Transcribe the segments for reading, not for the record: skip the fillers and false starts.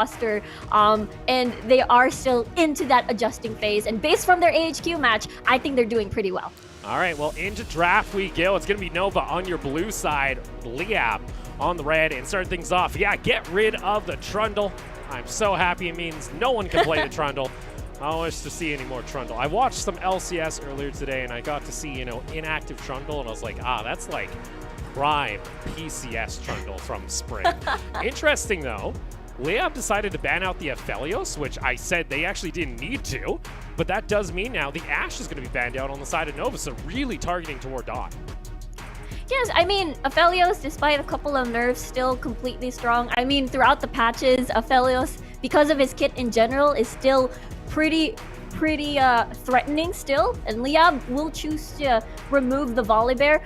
roster, and they are still into that adjusting phase. And based from their AHQ match, I think they're doing pretty well. All right, well, into draft we go. It's going to be Nova on your blue side, Liyab on the red, and start things off. Yeah, get rid of the Trundle. I'm so happy. It means no one can play the Trundle. I don't wish to see any more Trundle. I watched some LCS earlier today, and I got to see, inactive Trundle, and I was like, that's like prime PCS Trundle from Spring. Interesting, though. Liyab decided to ban out the Aphelios, which I said they actually didn't need to, but that does mean now the Ashe is going to be banned out on the side of Nova, so really targeting toward Dawn. Yes, I mean, Aphelios, despite a couple of nerfs, still completely strong. I mean, throughout the patches, Aphelios, because of his kit in general, is still pretty threatening still, and Liyab will choose to remove the Volibear.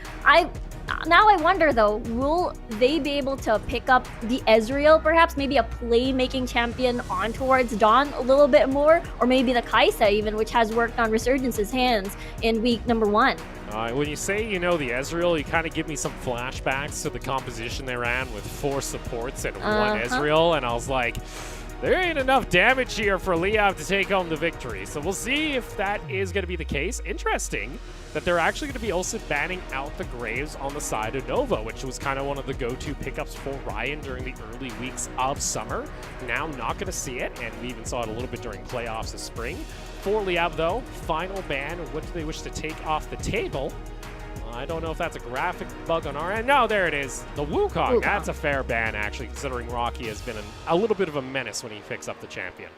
Now I wonder though, will they be able to pick up the Ezreal, perhaps maybe a playmaking champion on towards Dawn a little bit more, or maybe the Kai'Sa even, which has worked on Resurgence's hands in week number 1. When you say, the Ezreal, you kind of give me some flashbacks to the composition they ran with 4 supports and 1 Ezreal, and I was like, there ain't enough damage here for Liyab to take home the victory. So we'll see if that is going to be the case. Interesting that they're actually going to be also banning out the Graves on the side of Nova, which was kind of one of the go-to pickups for Ryan during the early weeks of summer. Now not going to see it, and we even saw it a little bit during playoffs of spring. For Liyab, though, final ban. What do they wish to take off the table? I don't know if that's a graphic bug on our end. No, there it is. The Wukong. That's a fair ban, actually, considering Rocky has been a little bit of a menace when he picks up the champion.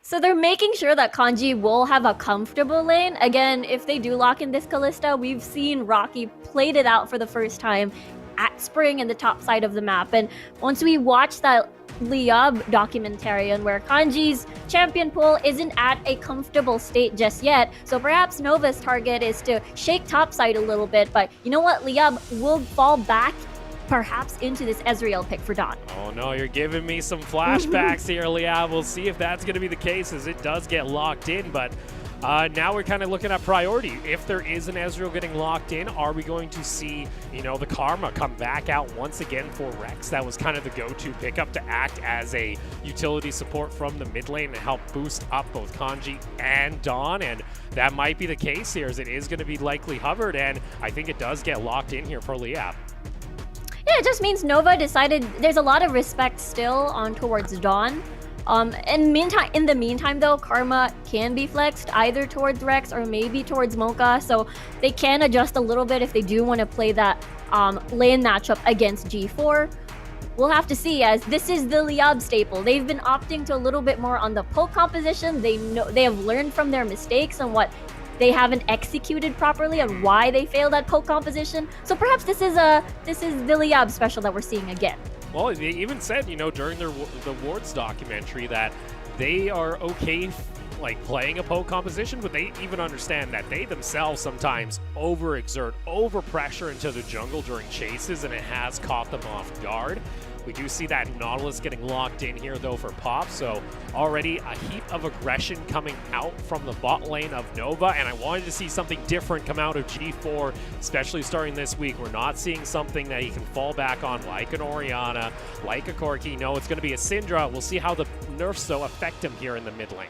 So they're making sure that Kanji will have a comfortable lane. Again, if they do lock in this Kalista, we've seen Rocky played it out for the first time at Spring in the top side of the map. And once we watch that Liyab documentarian where Kanji's champion pool isn't at a comfortable state just yet, so perhaps Nova's target is to shake topside a little bit, but you know what, Liyab will fall back perhaps into this Ezreal pick for Dawn. Oh no, you're giving me some flashbacks here, Liyab. We'll see if that's going to be the case as it does get locked in, but now we're kind of looking at priority. If there is an Ezreal getting locked in, are we going to see, the Karma come back out once again for Rex? That was kind of the go-to pickup to act as a utility support from the mid lane to help boost up both Kanji and Dawn, and that might be the case here as it is going to be likely hovered, and I think it does get locked in here for Liyab. Yeah, it just means Nova decided there's a lot of respect still on towards Dawn. In the meantime, though, Karma can be flexed either towards Rex or maybe towards Mocha, so they can adjust a little bit if they do want to play that lane matchup against G4. We'll have to see, as this is the Liyab staple. They've been opting to a little bit more on the poke composition. They have learned from their mistakes and what they haven't executed properly and why they failed at poke composition. So perhaps this is the Liyab special that we're seeing again. Well, they even said, during the Wards documentary that they are okay playing a poke composition, but they even understand that they themselves sometimes overexert, overpressure into the jungle during chases, and it has caught them off guard. We do see that Nautilus getting locked in here, though, for Pop, so already a heap of aggression coming out from the bot lane of Nova, and I wanted to see something different come out of G4, especially starting this week. We're not seeing something that he can fall back on like an Orianna, like a Corki. No, it's going to be a Syndra. We'll see how the nerfs, though, affect him here in the mid lane.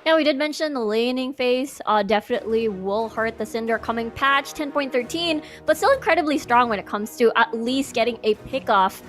Yeah, we did mention the laning phase definitely will hurt the Cinder coming patch 10.13, but still incredibly strong when it comes to at least getting a pickoff.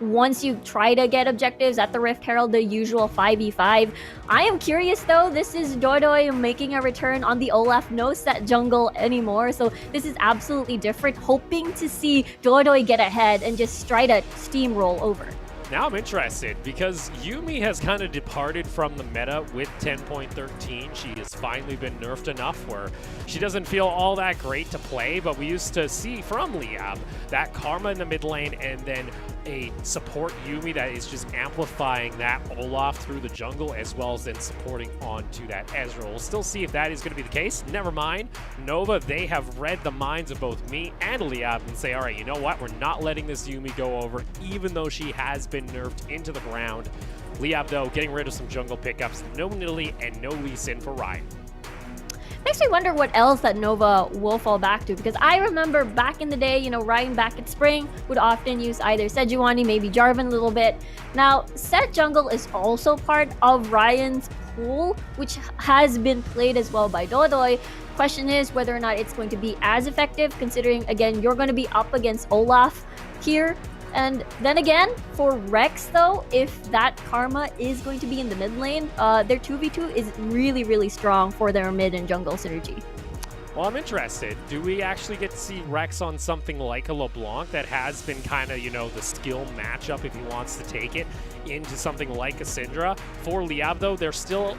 Once you try to get objectives at the Rift Herald, the usual 5v5. I am curious though, this is Dodoy making a return on the Olaf no set jungle anymore, so this is absolutely different, hoping to see Dodoy get ahead and just try to steamroll over. Now I'm interested because Yuumi has kind of departed from the meta with 10.13. She has finally been nerfed enough where she doesn't feel all that great to play, but we used to see from Liyab that Karma in the mid lane and then a support Yuumi that is just amplifying that Olaf through the jungle as well as then supporting onto that Ezreal. We'll still see if that is going to be the case. Never mind. Nova, they have read the minds of both me and Liyab and say, all right, you know what? We're not letting this Yuumi go over, even though she has been nerfed into the ground. Liyab, though, getting rid of some jungle pickups. No Nilly and no Lee Sin for Ryan. Makes me wonder what else that Nova will fall back to, because I remember back in the day, you know, Ryan back at Spring would often use either Sejuani, maybe Jarvan a little bit. Now, Set Jungle is also part of Ryan's pool, which has been played as well by Dodoy. Question is whether or not it's going to be as effective, considering, again, you're going to be up against Olaf here. And then again, for Rex though, if that Karma is going to be in the mid lane, their 2v2 is really, really strong for their mid and jungle synergy. Well, I'm interested. Do we actually get to see Rex on something like a LeBlanc that has been kind of, you know, the skill matchup if he wants to take it into something like a Syndra? For Liyab though, they're still,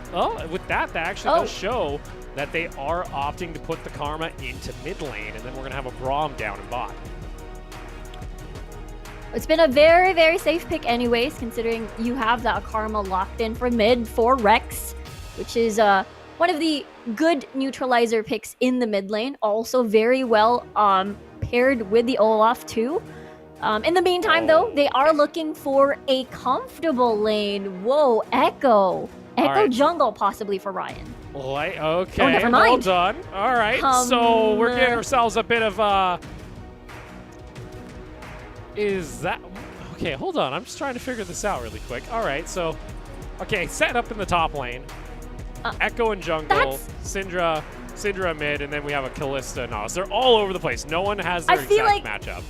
with that actually does show that they are opting to put the Karma into mid lane, and then we're going to have a Braum down in bot. It's been a very, very safe pick anyways, considering you have that Karma locked in for mid for Rex, which is one of the good neutralizer picks in the mid lane. Also very well paired with the Olaf too. In the meantime, though, they are looking for a comfortable lane. Whoa, Echo right. Jungle possibly for Ryan. Okay, oh, never mind. Well done. All right, so we're getting ourselves a bit of Is that... Okay, hold on. I'm just trying to figure this out really quick. All right, so... Okay, set up in the top lane. Echo and jungle. Syndra mid, and then we have a Kalista and Nos. They're all over the place. No one has their exact matchup.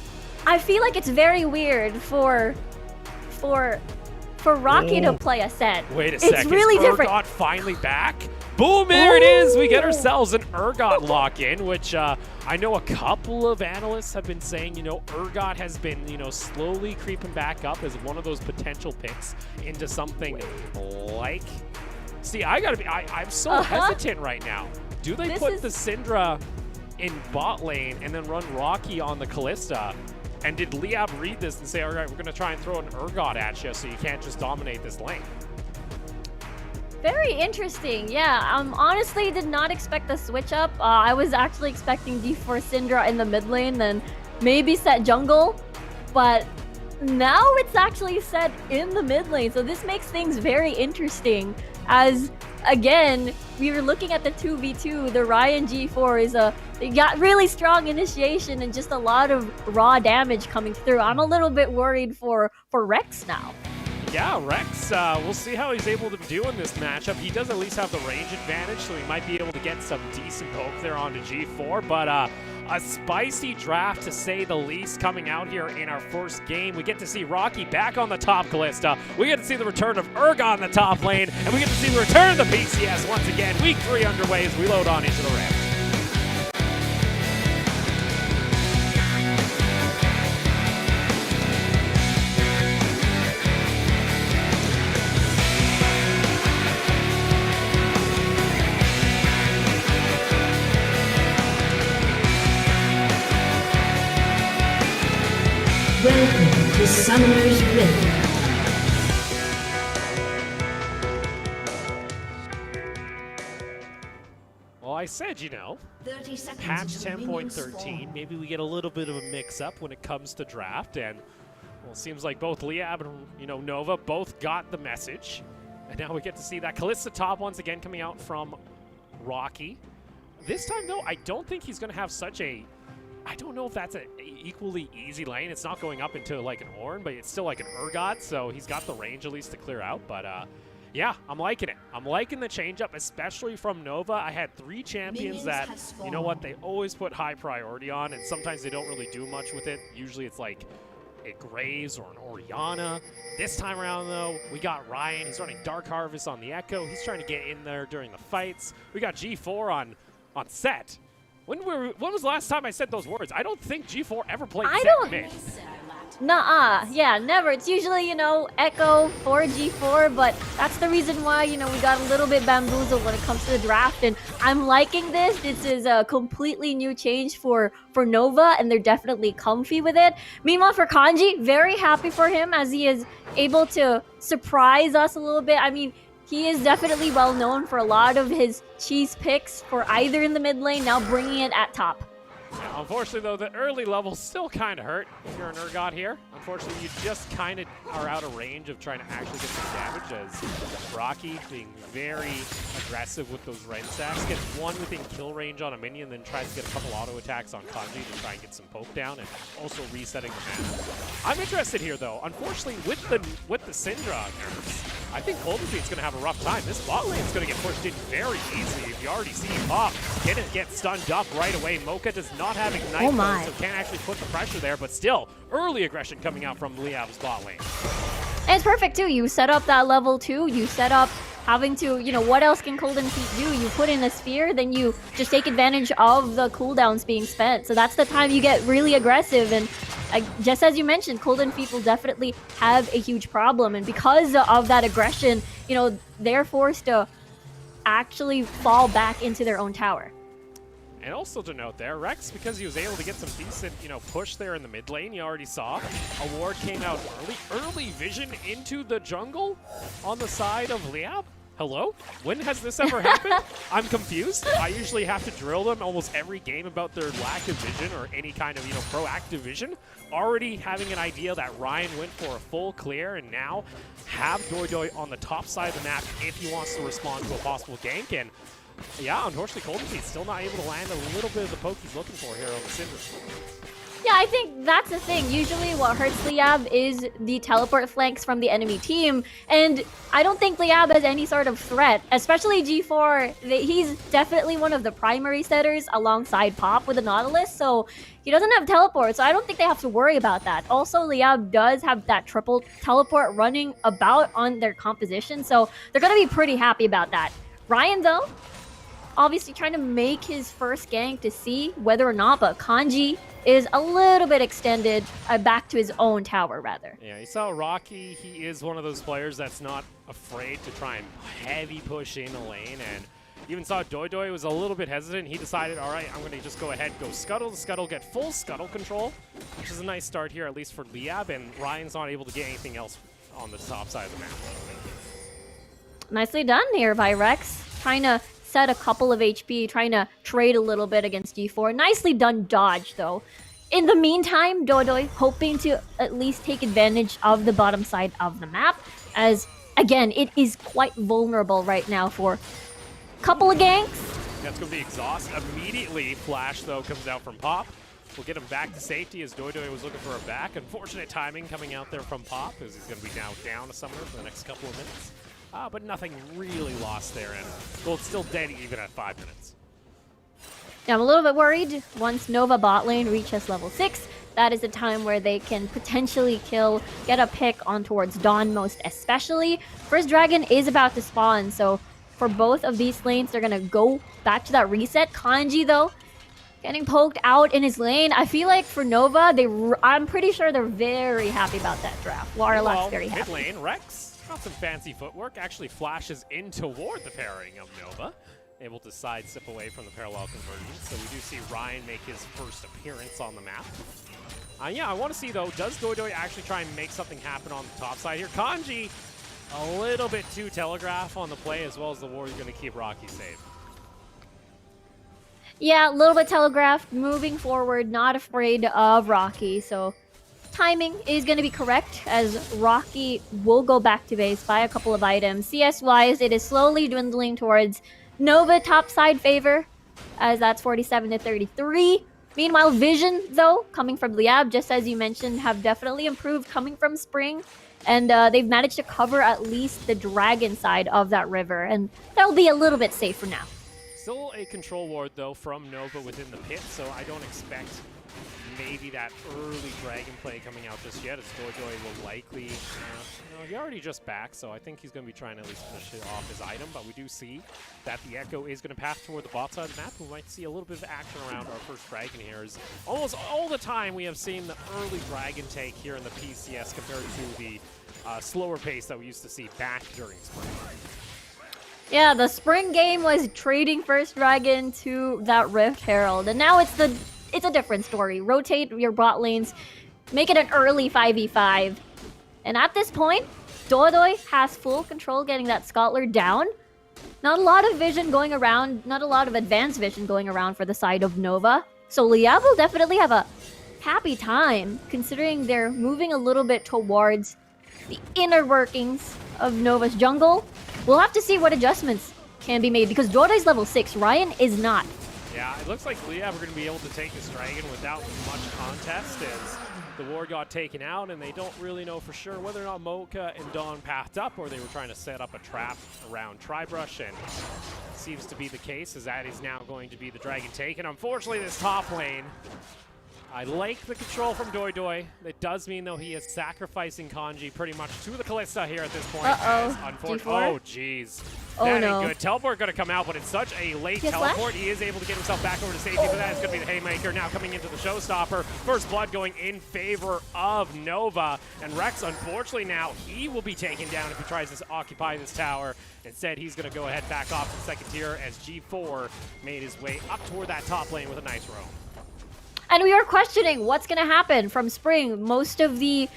I feel like it's very weird for Rocky to play a set. Wait a second. It's really different. Urgot finally back? Boom, there it is. We get ourselves an Urgot lock-in, which I know a couple of analysts have been saying, you know, Urgot has been, you know, slowly creeping back up as one of those potential picks into something like... See, I'm so hesitant right now. Do they put the Syndra in bot lane and then run Rocky on the Kalista? And did Liyab read this and say, all right, we're going to try and throw an Urgot at you so you can't just dominate this lane? Very interesting. Yeah, honestly did not expect the switch up. I was actually expecting D4 Syndra in the mid lane, then maybe set jungle. But now it's actually set in the mid lane. So this makes things very interesting. As, again, we were looking at the 2v2, the Ryan G4 is they got really strong initiation and just a lot of raw damage coming through. I'm a little bit worried for Rex now. Yeah, Rex, we'll see how he's able to do in this matchup. He does at least have the range advantage, so he might be able to get some decent poke there onto G4, but a spicy draft to say the least coming out here in our first game. We get to see Rocky back on the top Kalista. We get to see the return of Urgot in the top lane, and we get to see the return of the PCS once again. Week 3 underway as we load on into the Rift. Welcome to Summoner's Rift. Well, I said, you know, patch 10.13, maybe we get a little bit of a mix-up when it comes to draft, and well, it seems like both Liyab and, you know, Nova both got the message, and now we get to see that Kalista top once again coming out from Rocky. This time, though, I don't think he's going to have such a... I don't know if that's an equally easy lane. It's not going up into like an Ornn, but it's still like an Urgot, so he's got the range at least to clear out. But yeah, I'm liking it. I'm liking the change-up, especially from Nova. I had 3 champions that, you know what, they always put high priority on, and sometimes they don't really do much with it. Usually it's like a Graves or an Orianna. This time around, though, we got Ryan. He's running Dark Harvest on the Echo. He's trying to get in there during the fights. We got G4 on set. When was the last time I said those words? I don't think G4 ever played set mid. Nuh-uh. Yeah, never. It's usually, you know, Echo for G4, but that's the reason why, you know, we got a little bit bamboozled when it comes to the draft, and I'm liking this. This is a completely new change for Nova, and they're definitely comfy with it. Meanwhile, for Kanji, very happy for him as he is able to surprise us a little bit. I mean, he is definitely well known for a lot of his cheese picks for either in the mid lane, now bringing it at top. Yeah, unfortunately, though, the early levels still kind of hurt if you're an Urgot here. Unfortunately, you just kind of are out of range of trying to actually get some damage, as Rocky being very aggressive with those red stacks, gets one within kill range on a minion, then tries to get a couple auto attacks on Kanji to try and get some poke down, and also resetting the map. I'm interested here, though. Unfortunately, with the Syndra nerfs, I think Golden Feet's going to have a rough time. This bot lane's going to get pushed in very easily. If you already see Pop didn't get stunned up right away. Mocha does not have Ignite, so can't actually put the pressure there, but still, early aggression coming out from Liyab's bot lane. And it's perfect too. You set up that level 2, you set up having to, you know, what else can Golden Feet do? You put in a sphere, then you just take advantage of the cooldowns being spent. So that's the time you get really aggressive, and just as you mentioned, Golden Feet will definitely have a huge problem, and because of that aggression, you know, they're forced to actually fall back into their own tower. And also to note there, Rex, because he was able to get some decent, you know, push there in the mid lane, you already saw. A ward came out early vision into the jungle on the side of Liyab. Hello? When has this ever happened? I'm confused. I usually have to drill them almost every game about their lack of vision or any kind of, you know, proactive vision. Already having an idea that Ryan went for a full clear and now have Doidoi on the top side of the map if he wants to respond to a possible gank. And yeah, unfortunately, Golden Feet's still not able to land a little bit of the poke he's looking for here on the Syndra. Yeah, I think that's the thing. Usually what hurts Liyab is the teleport flanks from the enemy team, and I don't think Liyab has any sort of threat, especially G4. He's definitely one of the primary setters alongside Pop with the Nautilus, so he doesn't have teleport, so I don't think they have to worry about that. Also, Liyab does have that triple teleport running about on their composition, so they're going to be pretty happy about that. Ryan, though, obviously trying to make his first gank to see whether or not, but Kanji is a little bit extended back to his own tower, rather. Yeah, you saw Rocky. He is one of those players that's not afraid to try and heavy push in the lane, and even saw Doidoi was a little bit hesitant. He decided, all right, I'm going to just go ahead, go Scuttle to Scuttle, get full Scuttle control, which is a nice start here, at least for Liyab, and Ryan's not able to get anything else on the top side of the map. Nicely done here by Rex, trying to set a couple of HP, trying to trade a little bit against G4. Nicely done dodge, though. In the meantime, Doidoi hoping to at least take advantage of the bottom side of the map, as, again, it is quite vulnerable right now for a couple of ganks. That's going to be exhaust. Immediately, Flash, though, comes out from Pop. We'll get him back to safety as Doidoi was looking for a back. Unfortunate timing coming out there from Pop, as he's going to be now down a summoner for the next couple of minutes. But nothing really lost there, and Gold's still dead even at 5 minutes. Now, I'm a little bit worried. Once Nova bot lane reaches level 6, that is the time where they can potentially get a pick on towards Dawn most especially. First Dragon is about to spawn, so for both of these lanes, they're going to go back to that reset. Kanji, though, getting poked out in his lane. I feel like for Nova, I'm pretty sure they're very happy about that draft. Warlock's very happy. Mid lane, Rex got some fancy footwork, actually flashes in toward the pairing of Nova, able to side-step away from the parallel conversion. So we do see Ryan make his first appearance on the map. Yeah, I want to see, though, does Doidoi actually try and make something happen on the top side here? Kanji, a little bit too telegraph on the play, as well as the warrior going to keep Rocky safe. Yeah, a little bit telegraphed, moving forward, not afraid of Rocky, so timing is going to be correct, as Rocky will go back to base, buy a couple of items. CS-wise, it is slowly dwindling towards Nova topside favor, as that's 47 to 33. Meanwhile, Vision, though, coming from Liyab, just as you mentioned, have definitely improved coming from Spring, and they've managed to cover at least the Dragon side of that river, and that'll be a little bit safer now. Still a control ward, though, from Nova within the pit, so I don't expect maybe that early Dragon play coming out just yet, as Doidoi will likely, he already just back, so I think he's going to be trying to at least finish it off his item, but we do see that the Echo is going to path toward the bot side of the map. We might see a little bit of action around our first Dragon here, as almost all the time we have seen the early Dragon take here in the PCS compared to the slower pace that we used to see back during Spring. Yeah, the Spring game was trading first Dragon to that Rift Herald, and now it's a different story. Rotate your bot lanes, make it an early 5v5. And at this point, Doidoi has full control getting that Scottler down. Not a lot of vision going around, not a lot of advanced vision going around for the side of Nova. So Liyab will definitely have a happy time, considering they're moving a little bit towards the inner workings of Nova's jungle. We'll have to see what adjustments can be made, because Dodoy's level 6, Ryan is not. Yeah, it looks like Liyab are going to be able to take this dragon without much contest, as the ward got taken out, and they don't really know for sure whether or not Mocha and Dawn pathed up, or they were trying to set up a trap around Tribrush, and it seems to be the case, as that is now going to be the dragon taken. Unfortunately, this top lane, I like the control from Doidoy. It does mean, though, he is sacrificing Kanji pretty much to the Kalista here at this point. Oh, jeez. Oh, no. Good. Teleport going to come out, but it's such a late teleport. He is able to get himself back over to safety, but that is going to be the Haymaker now coming into the showstopper. First blood going in favor of Nova. And Rex, unfortunately now, he will be taken down if he tries to occupy this tower. Instead, he's going to go ahead back off to the second tier as G4 made his way up toward that top lane with a nice roam. And we are questioning what's going to happen from Spring. Most of the,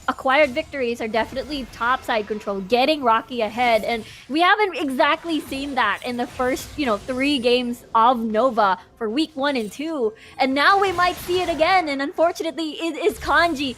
acquired victories are definitely topside control, getting Rocky ahead. And we haven't exactly seen that in the first, 3 games of Nova for week 1 and 2. And now we might see it again. And unfortunately, it is Kanji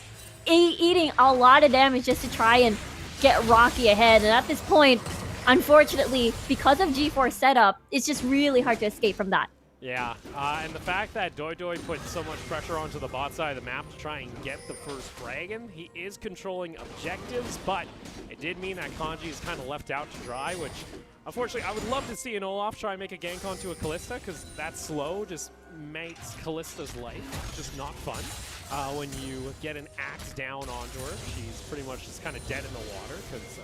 eating a lot of damage just to try and get Rocky ahead. And at this point, unfortunately, because of G4 setup, it's just really hard to escape from that. Yeah, and the fact that Doidoy put so much pressure onto the bot side of the map to try and get the first dragon, he is controlling objectives, but it did mean that Kanji is kind of left out to dry, which, unfortunately, I would love to see an Olaf try and make a gank onto a Kalista, because that slow just makes Kalista's life just not fun. When you get an axe down onto her, she's pretty much just kind of dead in the water, because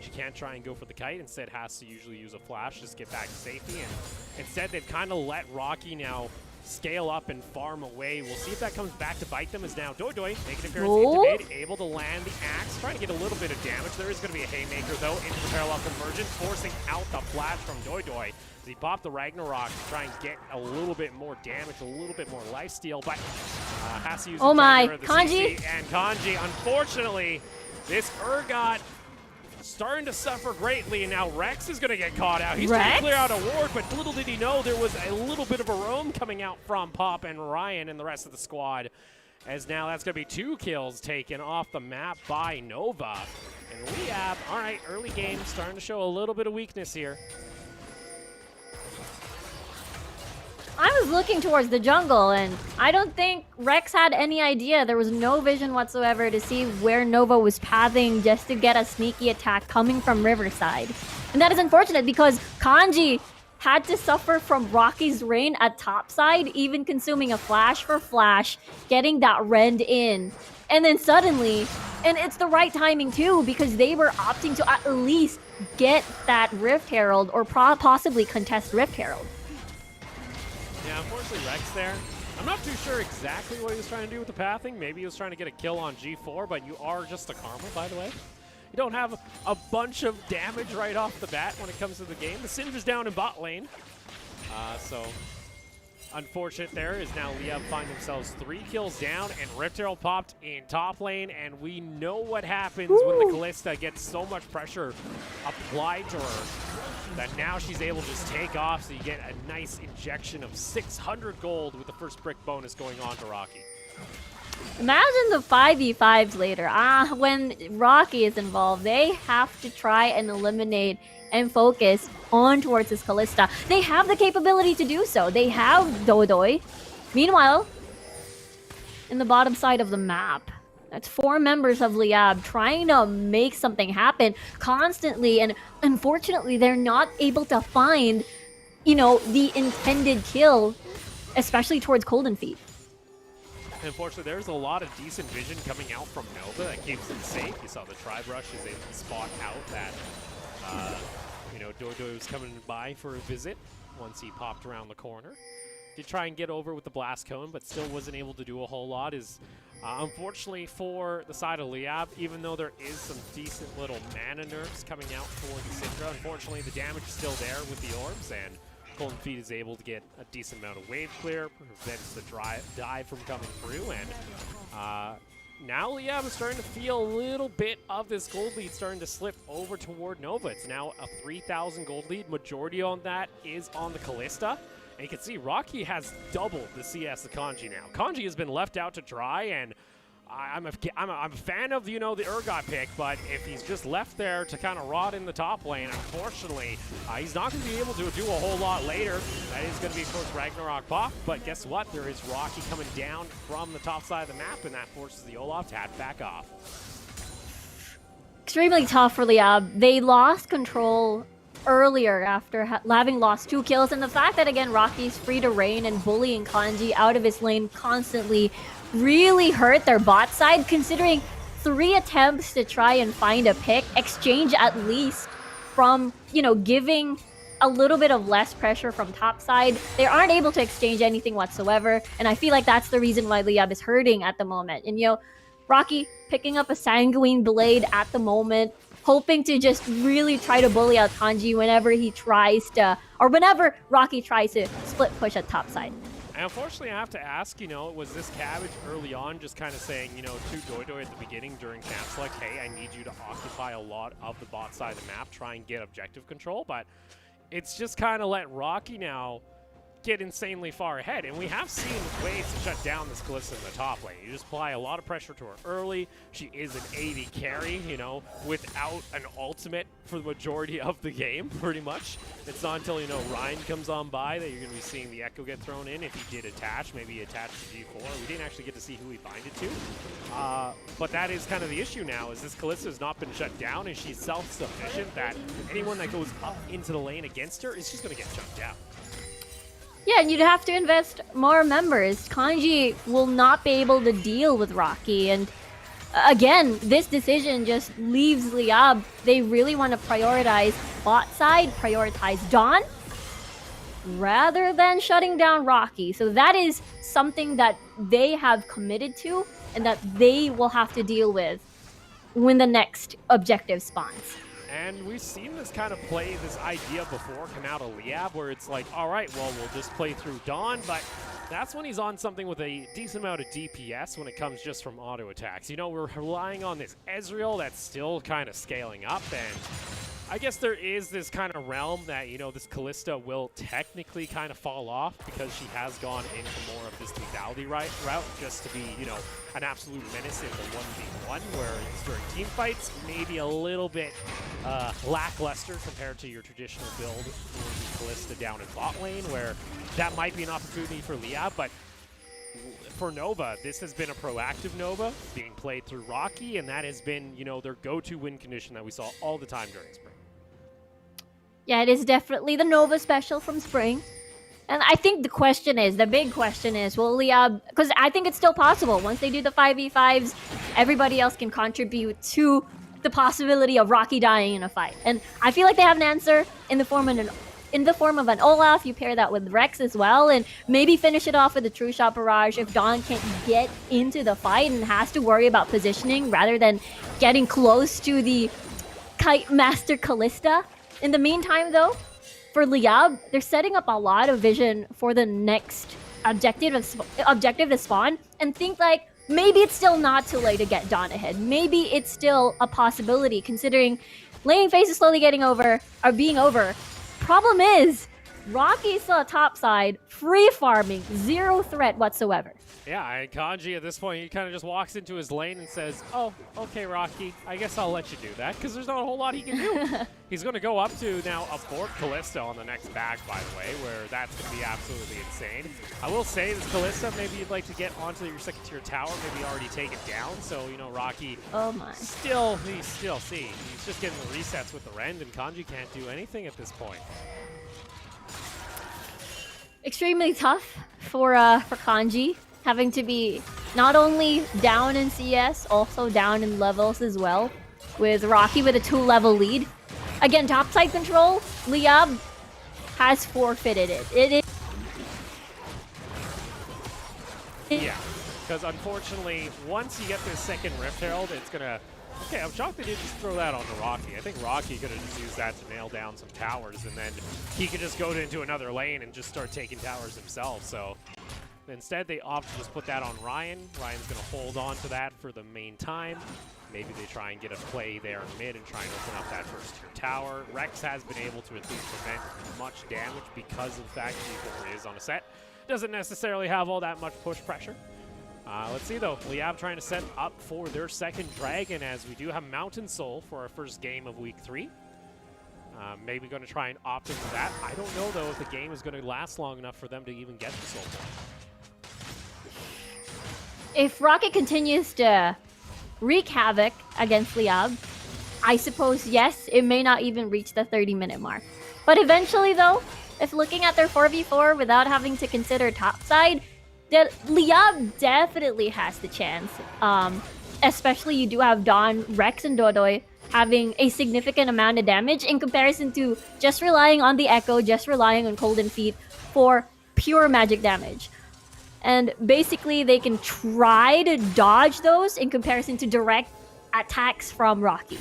she can't try and go for the kite, instead has to usually use a flash just to get back to safety, and instead they've kind of let Rocky now scale up and farm away. We'll see if that comes back to bite them, as now Doidoy making an appearance into mid, able to land the axe, trying to get a little bit of damage. There is going to be a Haymaker though into the parallel convergence, forcing out the flash from Doidoy. He popped the Ragnarok to try and get a little bit more damage, a little bit more lifesteal, but has to use oh my, Kanji! And Kanji, unfortunately, this Urgot starting to suffer greatly, and now Rex is going to get caught out. He's trying to clear out a ward, but little did he know there was a little bit of a roam coming out from Pop and Ryan and the rest of the squad, as now that's going to be 2 kills taken off the map by Nova. And Liyab, all right, early game, starting to show a little bit of weakness here. I was looking towards the jungle, and I don't think Rex had any idea. There was no vision whatsoever to see where Nova was pathing just to get a sneaky attack coming from Riverside. And that is unfortunate, because Kanji had to suffer from Rocky's reign at topside, even consuming a flash for flash, getting that rend in. And then suddenly, and it's the right timing too, because they were opting to at least get that Rift Herald, or possibly contest Rift Herald. Yeah, unfortunately Rex there. I'm not too sure exactly what he was trying to do with the pathing. Maybe he was trying to get a kill on G4, but you are just a Karma, by the way. You don't have a bunch of damage right off the bat when it comes to the game. The Syndra's down in bot lane. So unfortunate there, is now Liyab find themselves 3 kills down, and Rift Herald popped in top lane, and we know what happens when the Kalista gets so much pressure applied to her that now she's able to just take off, so you get a nice injection of 600 gold with the first brick bonus going on to Rocky. Imagine the 5v5s later. When Rocky is involved, they have to try and eliminate and focus on towards this Kalista. They have the capability to do so. They have Doidoy. Meanwhile, in the bottom side of the map, that's 4 members of Liyab trying to make something happen constantly, and unfortunately, they're not able to find, the intended kill, especially towards Golden Feet. And unfortunately, there's a lot of decent vision coming out from Nova that keeps them safe. You saw the Tribrush is able to spot out that, Doidoy was coming by for a visit once he popped around the corner. Did try and get over with the Blast Cone, but still wasn't able to do a whole lot. Unfortunately for the side of Liyab, even though there is some decent little mana nerfs coming out for the Syndra, unfortunately the damage is still there with the orbs, and Golden Feet is able to get a decent amount of wave clear, prevents the dive from coming through, and now Liyab is starting to feel a little bit of this gold lead starting to slip over toward Nova. It's now a 3,000 gold lead. Majority on that is on the Kalista. And you can see Rocky has doubled the CS of Kanji now. Kanji has been left out to dry, and I'm a fan of, you know, the Urgot pick, but if he's just left there to kind of rot in the top lane, unfortunately, he's not going to be able to do a whole lot later. That is going to be, of course, Ragnarok Bach, but guess what? There is Rocky coming down from the top side of the map, and that forces the Olaf to head back off. Extremely tough for Liyab. They lost control earlier after having lost 2 kills, and the fact that, again, Rocky's free to reign and bullying Kanji out of his lane constantly really hurt their bot side, considering 3 attempts to try and find a pick, exchange at least from, you know, giving a little bit of less pressure from top side. They aren't able to exchange anything whatsoever, and I feel like that's the reason why Liyab is hurting at the moment. And, you know, Rocky picking up a Sanguine Blade at the moment, hoping to just really try to bully out Kanji whenever he tries to, or whenever Rocky tries to split push at top side. And unfortunately, I have to ask, you know, was this Cabbage early on just kind of saying, you know, to Doidoy at the beginning during camp select, hey, I need you to occupy a lot of the bot side of the map, try and get objective control, but it's just kind of let Rocky now get insanely far ahead, and we have seen ways to shut down this Kalista in the top lane. You just apply a lot of pressure to her early. She is an AD carry, you know, without an ultimate for the majority of the game, pretty much. It's not until, you know, Ryan comes on by that you're going to be seeing the Echo get thrown in. If he did attach, maybe he attached to G4. We didn't actually get to see who he binded to. But that is kind of the issue now, is this Kalista has not been shut down, and she's self-sufficient that anyone that goes up into the lane against her is just going to get shut down. Yeah, and you'd have to invest more members. Kanji will not be able to deal with Rocky, and again, this decision just leaves Liyab. They really want to prioritize bot side, prioritize Dawn, rather than shutting down Rocky. So that is something that they have committed to, and that they will have to deal with when the next objective spawns. And we've seen this kind of play, this idea before come out of Liyab, where it's like, all right, well, we'll just play through Dawn, but that's when he's on something with a decent amount of DPS when it comes just from auto attacks. You know, we're relying on this Ezreal that's still kind of scaling up, and I guess there is this kind of realm that, you know, this Kalista will technically kind of fall off because she has gone into more of this lethality route just to be, you know, an absolute menace in the 1v1, where during team fights, maybe a little bit lackluster compared to your traditional build for the Kalista down in bot lane, where that might be an opportunity for Liyab, but for Nova, this has been a proactive Nova being played through Rocky, and that has been, you know, their go-to win condition that we saw all the time during Spring. Yeah, it is definitely the Nova special from Spring. And I think the big question is, will Liyab, because I think it's still possible. Once they do the 5v5s, everybody else can contribute to the possibility of Rocky dying in a fight. And I feel like they have an answer in the form of an Olaf. You pair that with Rex as well, and maybe finish it off with a True Shot Barrage if Dawn can't get into the fight and has to worry about positioning rather than getting close to the Kite Master Kalista. In the meantime, though, for Liyab, they're setting up a lot of vision for the next objective to spawn, and think like, maybe it's still not too late to get Dawn ahead. Maybe it's still a possibility, considering laning phase is slowly being over. Problem is, Rocky's still top side, free farming, zero threat whatsoever. Yeah, and Kanji at this point, he kind of just walks into his lane and says, oh, okay, Rocky, I guess I'll let you do that, because there's not a whole lot he can do. He's going to go up to now abort Kalista on the next bag, by the way, where that's going to be absolutely insane. I will say, this Kalista, maybe you'd like to get onto your second tier tower, maybe already take it down, so, you know, Rocky he's just getting the resets with the Rend, and Kanji can't do anything at this point. Extremely tough for Kanji, having to be not only down in CS, also down in levels as well, with Rocky with a 2-level lead. Again, topside control, Liyab has forfeited it. Yeah, because unfortunately, once you get this second Rift Herald, it's gonna... Okay, I'm shocked they didn't just throw that onto Rocky. I think Rocky could have just used that to nail down some towers, and then he could just go into another lane and just start taking towers himself, so... Instead, they opt to just put that on Ryan. Ryan's going to hold on to that for the main time. Maybe they try and get a play there in mid and try and open up that first tier tower. Rex has been able to at least prevent much damage because of the fact that he is on a set. Doesn't necessarily have all that much push pressure. Let's see though, Liyab trying to set up for their second dragon as we do have Mountain Soul for our first game of week 3. Maybe going to try and opt into that. I don't know though if the game is going to last long enough for them to even get the soul point. If Rocket continues to wreak havoc against Liyab, I suppose, yes, it may not even reach the 30-minute mark. But eventually though, if looking at their 4v4 without having to consider topside, Liyab definitely has the chance. Especially you do have Dawn, Rex, and Dodoy having a significant amount of damage in comparison to just relying on the Echo, just relying on Golden Feet for pure magic damage. And basically they can try to dodge those in comparison to direct attacks from Rocky.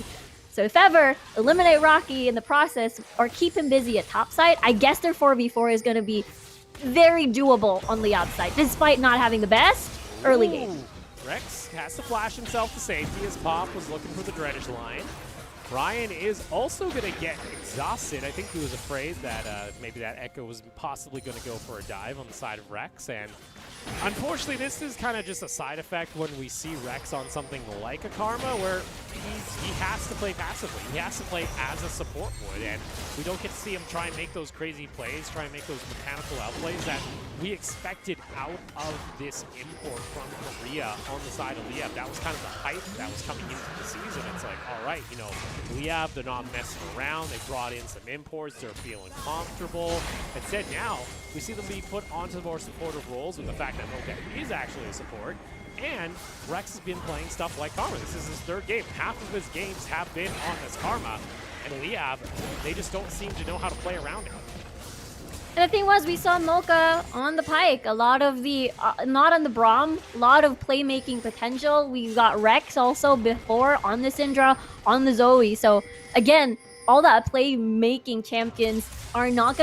So if ever, eliminate Rocky in the process or keep him busy at topside, I guess their 4v4 is going to be very doable on Liyab's side, despite not having the best early game. Rex has to flash himself to safety as Pop was looking for the Dredge line. Ryan is also going to get exhausted. I think he was afraid that maybe that Echo was possibly going to go for a dive on the side of Rex. And unfortunately, this is kind of just a side effect when we see Rex on something like a Karma, where he has to play passively. He has to play as a support would, and we don't get to see him try and make those crazy plays, try and make those mechanical outplays that we expected out of this import from Korea on the side of Liyab. That was kind of the hype that was coming into the season. It's like, all right, you know, Liyab, they're not messing around. They brought in some imports. They're feeling comfortable. Instead, now we see them be put onto the more supportive roles with the fact that Mocha is actually a support. And Rex has been playing stuff like Karma. This is his third game. Half of his games have been on this Karma. And Liyab, they just don't seem to know how to play around it. And the thing was, we saw Mocha on the Pike. A lot of the, not on the Braum, a lot of playmaking potential. We got Rex also before on the Syndra, on the Zoe. So again, all that playmaking champions are not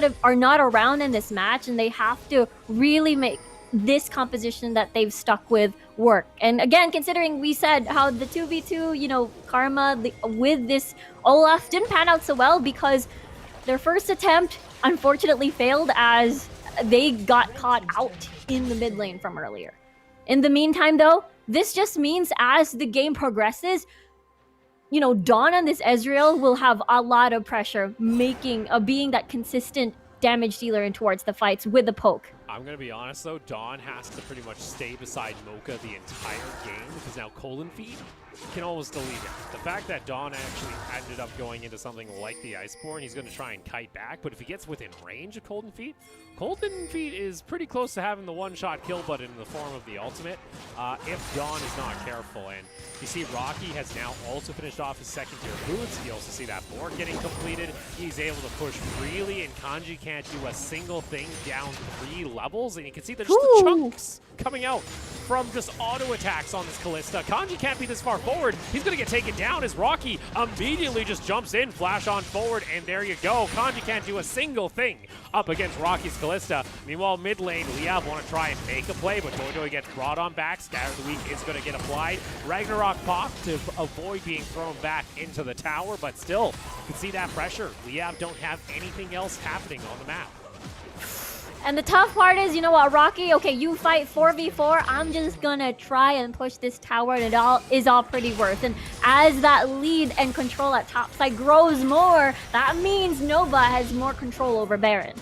around in this match, and they have to really make this composition that they've stuck with work. And again, considering we said how the 2v2, you know, Karma with this Olaf didn't pan out so well because their first attempt unfortunately failed as they got caught out in the mid lane from earlier. In the meantime though, this just means as the game progresses, you know, Dawn on this Ezreal will have a lot of pressure being that consistent damage dealer in towards the fights with the poke. I'm going to be honest, though. Dawn has to pretty much stay beside Mocha the entire game because now Golden Feet can almost delete him. The fact that Dawn actually ended up going into something like the Iceborne, he's going to try and kite back, but if he gets within range of Golden Feet is pretty close to having the one-shot kill button in the form of the ultimate if Dawn is not careful. And you see Rocky has now also finished off his second-tier boots. You also see that board getting completed. He's able to push freely, and Kanji can't do a single thing down 3 levels. And you can see there's the chunks coming out from just auto attacks on this Kalista. Kanji can't be this far forward. He's going to get taken down as Rocky immediately just jumps in, flash on forward, and there you go. Kanji can't do a single thing up against Rocky's Kalista. Meanwhile, mid lane, Liyab want to try and make a play, but Dodo gets brought on back. Scatter of the Week is going to get applied. Ragnarok pop to avoid being thrown back into the tower, but still, you can see that pressure. Liyab don't have anything else happening on the map. And the tough part is, you know what, Rocky, okay, you fight 4v4, I'm just gonna try and push this tower, and it is all pretty worth. And as that lead and control at topside grows more, that means Nova has more control over Baron.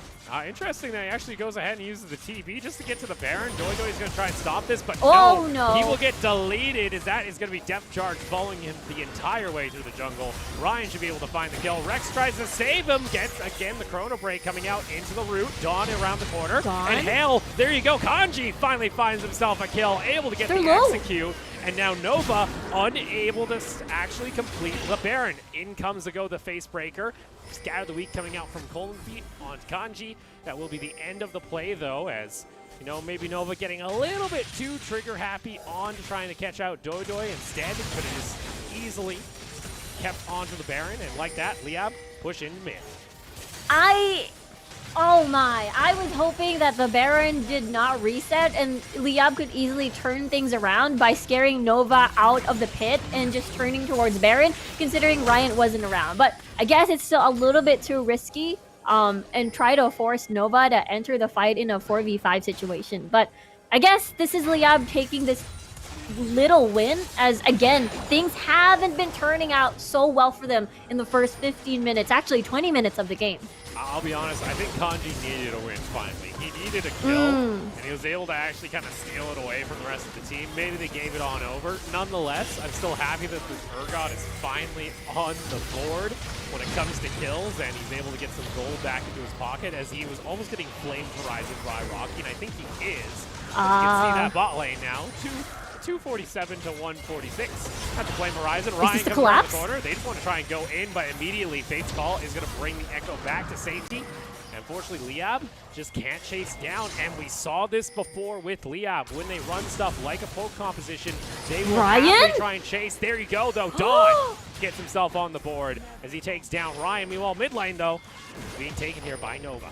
Interesting that he actually goes ahead and uses the TB just to get to the Baron. Doido is going to try and stop this, but no, he will get deleted as that is going to be depth charge following him the entire way through the jungle. Ryan should be able to find the kill. Rex tries to save him, gets again the Chrono Break coming out into the root. Dawn around the corner, and Hale, there you go. Kanji finally finds himself a kill, able to get the execute. And now Nova unable to actually complete the Baron. In comes to go the Face Breaker. Scatter of the Week coming out from Golden Feet on Kanji. That will be the end of the play, though, as, you know, maybe Nova getting a little bit too trigger happy on to trying to catch out Doidoi. Instead, it could have just easily kept onto the Baron. And like that, Liyab push in mid. Oh my, I was hoping that the Baron did not reset and Liyab could easily turn things around by scaring Nova out of the pit and just turning towards Baron, considering Ryan wasn't around. But I guess it's still a little bit too risky and try to force Nova to enter the fight in a 4v5 situation. But I guess this is Liyab taking this little win, as again, things haven't been turning out so well for them in the first 15 minutes, actually 20 minutes of the game. I'll be honest, I think Kanji needed a win finally. He needed a kill, and he was able to actually kind of steal it away from the rest of the team. Maybe they gave it on over. Nonetheless, I'm still happy that this Urgot is finally on the board when it comes to kills, and he's able to get some gold back into his pocket as he was almost getting flamed horizon by Rocky, and I think he is. You can see that bot lane now. 247 to 146. Had to blame Horizon. Ryan comes around the corner. They just want to try and go in, but immediately Fate's Call is going to bring the Echo back to safety. Unfortunately, Liyab just can't chase down, and we saw this before with Liyab. When they run stuff like a poke composition, they will happily try and chase. There you go, though. Dawn gets himself on the board as he takes down Ryan. Meanwhile, mid lane, though, being taken here by Nova.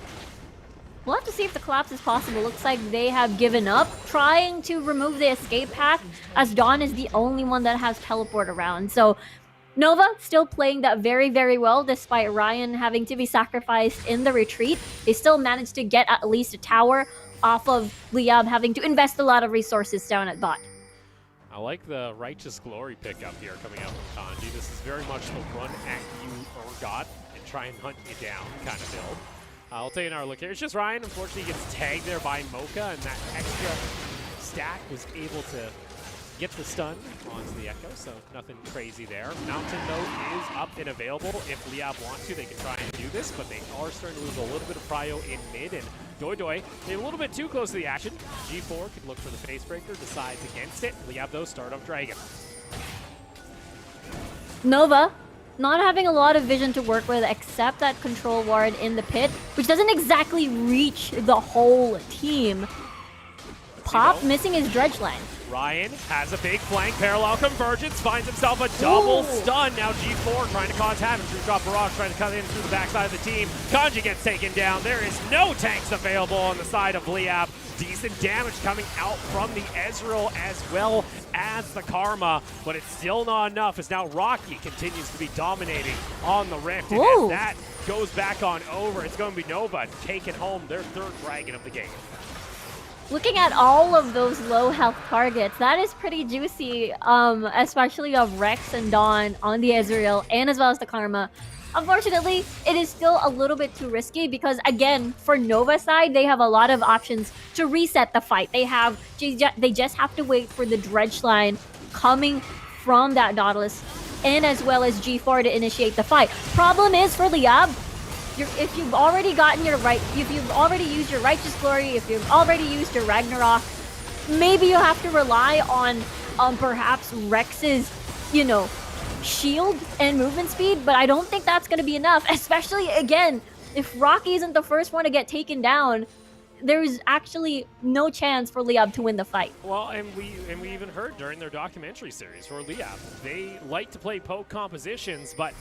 We'll have to see if the collapse is possible. Looks like they have given up trying to remove the escape path, as Dawn is the only one that has teleport around. So Nova still playing that very, very well, despite Ryan having to be sacrificed in the retreat. They still managed to get at least a tower off of Liyab having to invest a lot of resources down at bot. I like the Righteous Glory pickup here coming out from Kanji. This is very much the run at you Urgot and try and hunt you down kind of build. I'll take another look here. It's just Ryan, unfortunately, gets tagged there by Mocha, and that extra stack was able to get the stun onto the Echo, so nothing crazy there. Mountain, though, is up and available. If Liyab wants to, they can try and do this, but they are starting to lose a little bit of prio in mid, and Doi, they're a little bit too close to the action. G4 could look for the face breaker, decides against it. Liyab, though, start up Dragon. Nova not having a lot of vision to work with except that control ward in the pit, which doesn't exactly reach the whole team. Pop missing his dredge line. Ryan has a big flank, parallel convergence, finds himself a double stun. Now G4 trying to cause havoc. True Drop Barrage trying to cut in through the backside of the team. Kanji gets taken down. There is no tanks available on the side of Liyab. Decent damage coming out from the Ezreal as well as the Karma, but it's still not enough as now Rocky continues to be dominating on the Rift. And as that goes back on over, it's going to be Nova taking home their third dragon of the game. Looking at all of those low health targets, that is pretty juicy, especially of Rex and Dawn on the Ezreal and as well as the Karma. Unfortunately, it is still a little bit too risky because, again, for Nova side, they have a lot of options to reset the fight. They just have to wait for the dredge line coming from that Nautilus and as well as G4 to initiate the fight. Problem is for Liyab, if you've already gotten if you've already used your Righteous Glory, if you've already used your Ragnarok, maybe you have to rely on perhaps Rex's, shield and movement speed, but I don't think that's going to be enough, especially, again, if Rocky isn't the first one to get taken down, there's actually no chance for Liyab to win the fight. Well, and we even heard during their documentary series for Liyab, they like to play poke compositions, but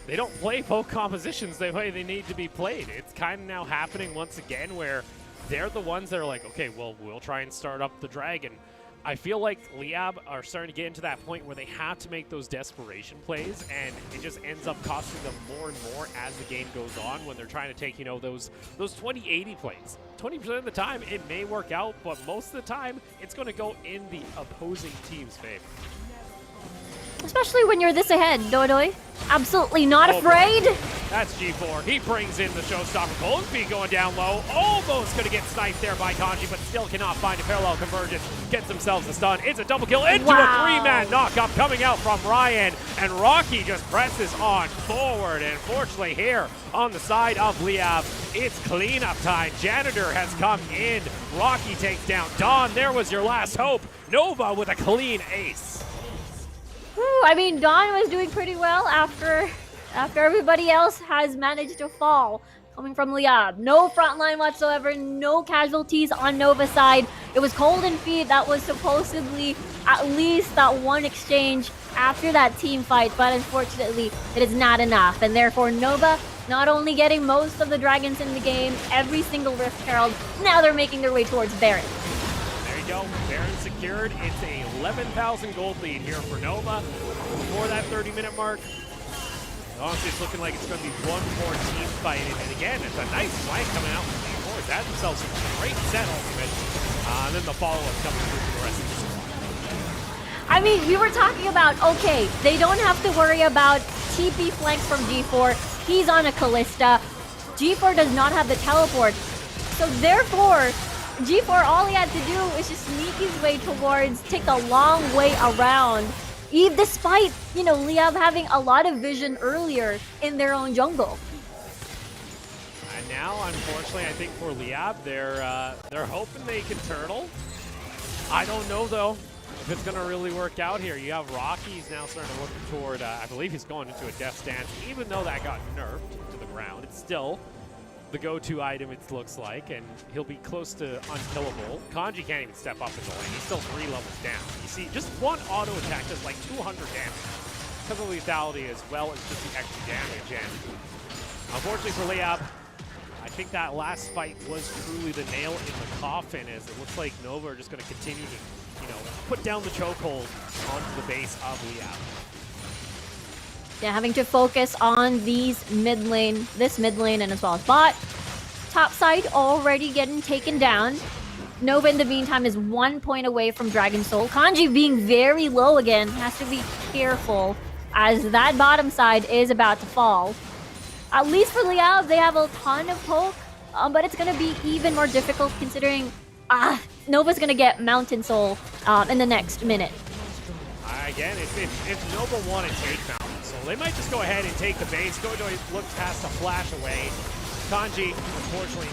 they don't play poke compositions the way they need to be played. It's kind of now happening once again where they're the ones that are like, okay, well, we'll try and start up the dragon. I feel like Liyab are starting to get into that point where they have to make those desperation plays, and it just ends up costing them more and more as the game goes on when they're trying to take, those 20-80 plays. 20% of the time, it may work out, but most of the time, it's going to go in the opposing team's favor. Especially when you're this ahead, Doi. Absolutely not afraid. Boy. That's G4. He brings in the showstopper. Golden Feet going down low. Almost going to get sniped there by Kanji, but still cannot find a parallel convergence. Gets themselves a stun. It's a double kill into a three-man knockup coming out from Ryan. And Rocky just presses on forward. And fortunately here on the side of Liyab, it's cleanup time. Janitor has come in. Rocky takes down Dawn. There was your last hope. Nova with a clean ace. I mean, Dawn was doing pretty well after everybody else has managed to fall. Coming from Liyab. No front line whatsoever, no casualties on Nova's side. It was Golden Feet that was supposedly at least that one exchange after that team fight, but unfortunately, it is not enough. And therefore, Nova not only getting most of the dragons in the game, every single Rift Herald, now they're making their way towards Baron. There you go, Baron secured. It's a 11,000 gold lead here for Nova. Before that 30-minute mark, honestly, it's looking like it's going to be one more team fight. And again, it's a nice flank coming out from the boys. Had themselves a great set ultimate. And then the follow-up coming through for the rest of the squad. I mean, we were talking about, okay, they don't have to worry about TP flanks from G4. He's on a Callista. G4 does not have the teleport. So therefore, G4, all he had to do is just sneak his way towards, take a long way around. Despite, Liyab having a lot of vision earlier in their own jungle. And now, unfortunately, I think for Liyab, they're hoping they can turtle. I don't know, though, if it's going to really work out here. You have Rocky, he's now starting to look toward, I believe he's going into a death stance. Even though that got nerfed to the ground, it's still the go-to item, it looks like, and he'll be close to unkillable. Kanji can't even step up in the lane. He's still 3 levels down. You see, just one auto attack does like 200 damage because of lethality as well as just the extra damage. And unfortunately for Liyab, I think that last fight was truly the nail in the coffin, as it looks like Nova are just going to continue to, put down the chokehold onto the base of Liyab. Yeah, having to focus on this mid lane and as well as bot. Top side already getting taken down. Nova in the meantime is 1 point away from Dragon Soul. Kanji being very low again, has to be careful as that bottom side is about to fall. At least for Liyab, they have a ton of poke, but it's going to be even more difficult considering Nova's going to get Mountain Soul in the next minute. Again, if Nova want to take Mountain Soul, they might just go ahead and take the base. Godoy looks past the flash away. Kanji, unfortunately,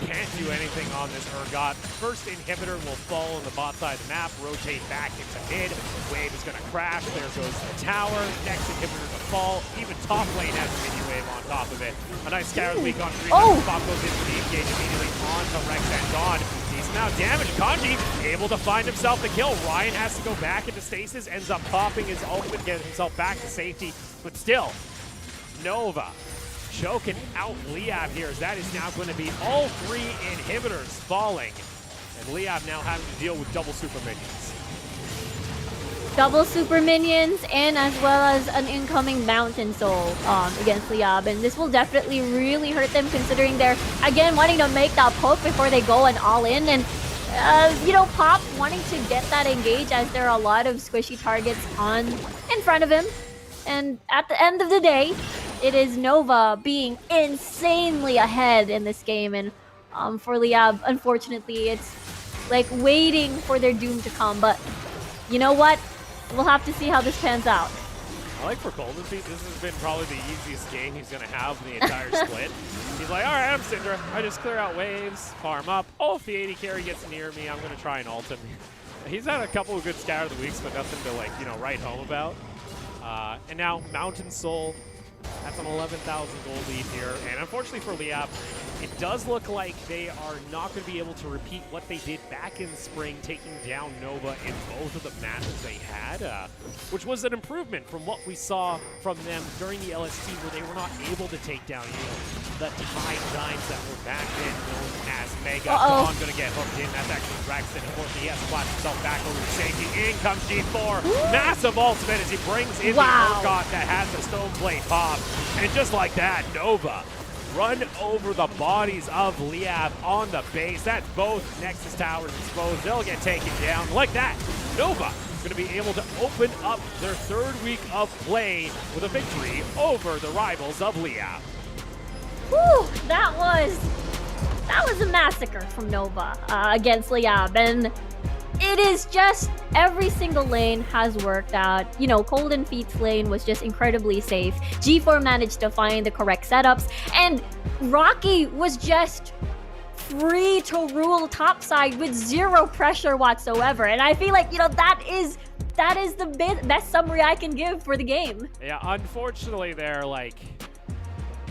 can't do anything on this Urgot. First inhibitor will fall on the bot side of the map, rotate back into mid. Wave is going to crash. There goes the tower. Next inhibitor to fall. Even top lane has a mini wave on top of it. A nice scour weak on 3. Bot goes into the engage immediately onto Rex and Dawn. Decent amount of damage. Kanji able to find himself the kill. Ryan has to go back into stasis, ends up popping his ultimate, getting himself back to safety. But still, Nova choking out Liyab here, as that is now going to be all 3 inhibitors falling. And Liyab now having to deal with double super minions. Double super minions and as well as an incoming Mountain Soul against Liyab. And this will definitely really hurt them considering they're, again, wanting to make that poke before they go and all in. And, Pop wanting to get that engage as there are a lot of squishy targets in front of him. And at the end of the day, it is Nova being insanely ahead in this game. And for Liyab, unfortunately, it's like waiting for their doom to come. But you know what? We'll have to see how this pans out. I like for Golden Feet, this has been probably the easiest game he's going to have in the entire split. He's like, all right, I'm Syndra. I just clear out waves, farm up. Oh, if the 80 carry gets near me, I'm going to try and ult him. He's had a couple of good scatter of the weeks, but nothing to, write home about. And now Mountain Soul. That's an 11,000 gold lead here. And unfortunately for Liyab, it does look like they are not going to be able to repeat what they did back in the spring, taking down Nova in both of the matches they had, which was an improvement from what we saw from them during the LST, where they were not able to take down, the Tide Giants that were back then known as Mega. Dawn going to get hooked in. That's actually Braxton. Unfortunately, he has to flash himself back over to safety. In comes G4. Massive ultimate as he brings in the Urgot that has the Stone Blade pop. And just like that, Nova run over the bodies of Liyab on the base. That's both Nexus towers exposed. They'll get taken down. Like that, Nova going to be able to open up their 3rd week of play with a victory over the rivals of Liyab. Whew, that was a massacre from Nova against Liyab. And it is just every single lane has worked out. Golden Feet's lane was just incredibly safe. G4 managed to find the correct setups, and Rocky was just free to rule topside with 0 pressure whatsoever. And I feel like, that is the best summary I can give for the game. Yeah, unfortunately, they're like,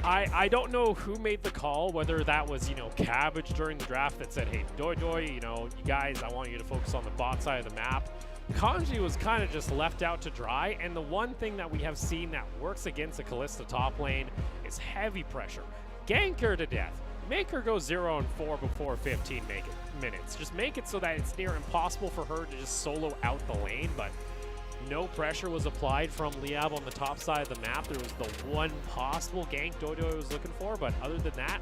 I don't know who made the call, whether that was, Cabbage during the draft that said, hey, Doy, you guys, I want you to focus on the bot side of the map. Kanji was kind of just left out to dry, and the one thing that we have seen that works against the Kalista top lane is heavy pressure. Gank her to death. Make her go 0-4 before 15 minutes. Just make it so that it's near impossible for her to just solo out the lane, but no pressure was applied from Liyab on the top side of the map. There was the one possible gank Dodo was looking for, but other than that,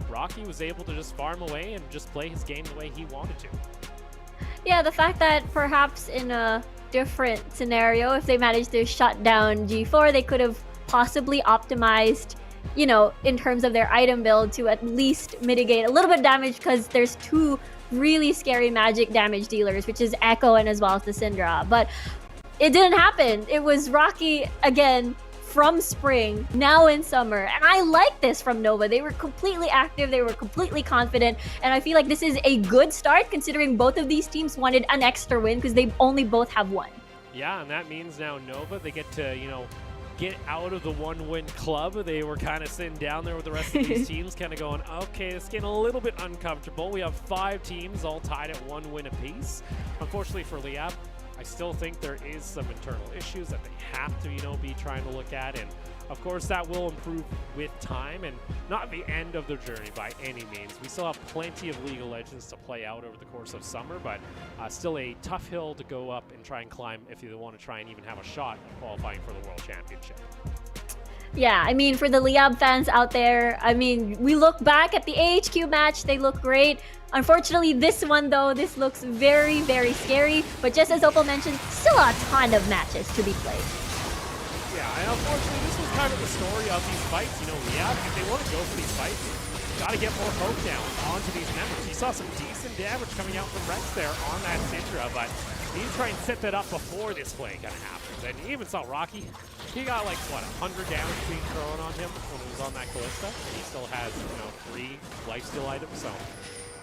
Rocky was able to just farm away and just play his game the way he wanted to. Yeah, the fact that perhaps in a different scenario, if they managed to shut down G4, they could have possibly optimized, you know, in terms of their item build to at least mitigate a little bit of damage, because there's two really scary magic damage dealers, which is Echo and as well as the Syndra. But it didn't happen. It was Rocky again from spring, now in summer. And I like this from Nova. They were completely active, they were completely confident, and I feel like this is a good start considering both of these teams wanted an extra win because they only both have one. Yeah, and that means now Nova, they get to, you know, get out of the one-win club. They were kind of sitting down there with the rest of these teams, kind of going, okay, it's getting a little bit uncomfortable. We have 5 teams all tied at 1 win apiece. Unfortunately for Liyab, I still think there is some internal issues that they have to, you know, be trying to look at. And of course, that will improve with time and not the end of the journey by any means. We still have plenty of League of Legends to play out over the course of summer, but still a tough hill to go up and try and climb if you want to try and even have a shot at qualifying for the World Championship. Yeah, I mean, for the Liyab fans out there, I mean, we look back at the AHQ match, they look great. Unfortunately, this one, though, this looks very, very scary. But just as Opal mentioned, still a ton of matches to be played. Yeah, and unfortunately, this was kind of the story of these fights. You know, Liyab, if they want to go for these fights, got to get more poke down onto these members. You saw some decent damage coming out from Rex there on that Syndra, but you need to try and set that up before this play kind of happens. And you even saw Rocky. He got like, what, 100 damage being thrown on him when he was on that Kalista. He still has, you know, 3 lifesteal items, so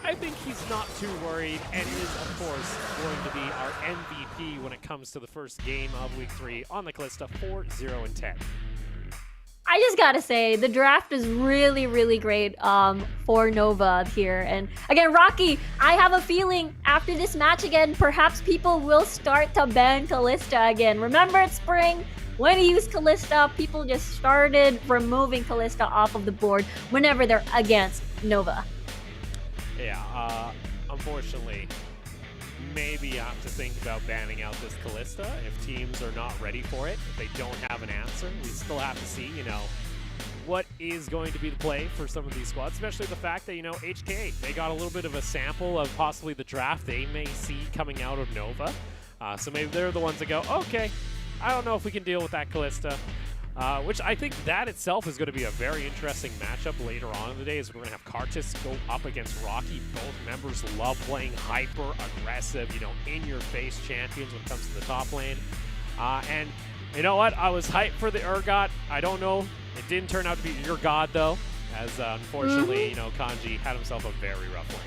I think he's not too worried, and is, of course, going to be our MVP when it comes to the first game of Week 3 on the Kalista 4-0-10. I just gotta say, the draft is really, really great for Nova here. And again, Rocky, I have a feeling after this match again, perhaps people will start to ban Kalista again. Remember at spring, when he used Kalista, people just started removing Kalista off of the board whenever they're against Nova. Yeah, unfortunately, maybe you have to think about banning out this Kalista if teams are not ready for it, if they don't have an answer. We still have to see, you know, what is going to be the play for some of these squads, especially the fact that, you know, HK, they got a little bit of a sample of possibly the draft they may see coming out of Nova. So maybe they're the ones that go, okay, I don't know if we can deal with that Kalista. Which I think that itself is going to be a very interesting matchup later on in the day, as we're going to have Kartus go up against Rocky. Both members love playing hyper-aggressive, you know, in-your-face champions when it comes to the top lane. And you know what? I was hyped for the Urgot. I don't know. It didn't turn out to be your god, though, as unfortunately, you know, Kanji had himself a very rough lane.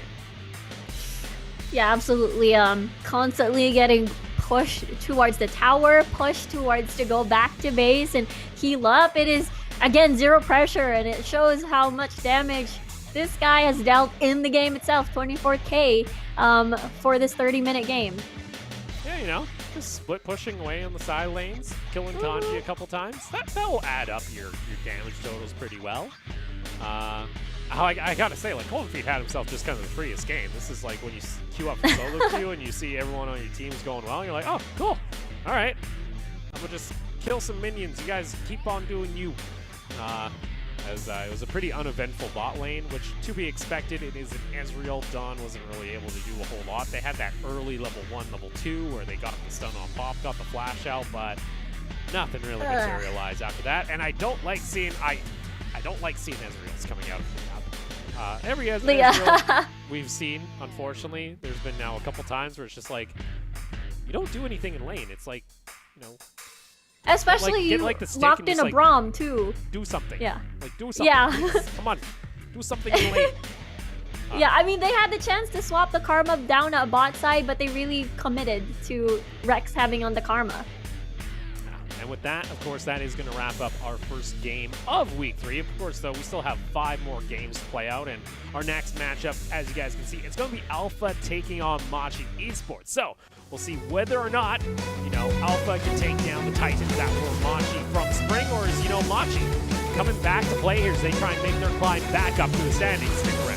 Yeah, absolutely. Constantly getting pushed towards the tower, pushed towards to go back to base and heal up. It is, again, zero pressure, and it shows how much damage this guy has dealt in the game itself. 24k for this 30-minute game. Yeah, you know, just split pushing away on the side lanes, killing Kanji a couple times. That will add up your damage totals pretty well. I gotta say, like, Cold Feet had himself just kind of the freest game. This is like when you queue up for solo queue and you see everyone on your team's going well, and you're like, oh, cool. All right. I'm gonna just kill some minions. You guys keep on doing you. It was a pretty uneventful bot lane, which to be expected. It is an Ezreal. Dawn wasn't really able to do a whole lot. They had that early level 1, level 2 where they got the stun on pop, got the flash out, but nothing really materialized after that. And I don't like seeing Ezreals coming out of the map. Every Ezreal we've seen, unfortunately, there's been now a couple times where it's just like, you don't do anything in lane. It's like, you know, especially like, you like the locked in a Braum too. Do something. Yeah. Like, do something. Yeah. Come on. Do something in lane. Yeah, I mean, they had the chance to swap the Karma down at bot side, but they really committed to Rex having on the Karma. And with that, of course, that is going to wrap up our first game of Week 3. Of course, though, we still have 5 more games to play out. And our next matchup, as you guys can see, it's going to be Alpha taking on Machi Esports. So we'll see whether or not, Alpha can take down the Titans that were Machi from Spring, or is, Machi coming back to play here as they try and make their climb back up to the standings. Stick around.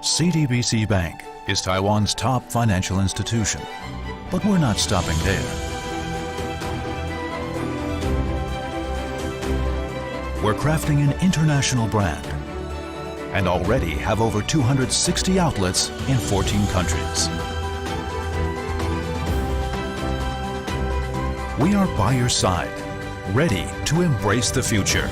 CTBC Bank is Taiwan's top financial institution, but we're not stopping there. We're crafting an international brand and already have over 260 outlets in 14 countries. We are by your side, ready to embrace the future.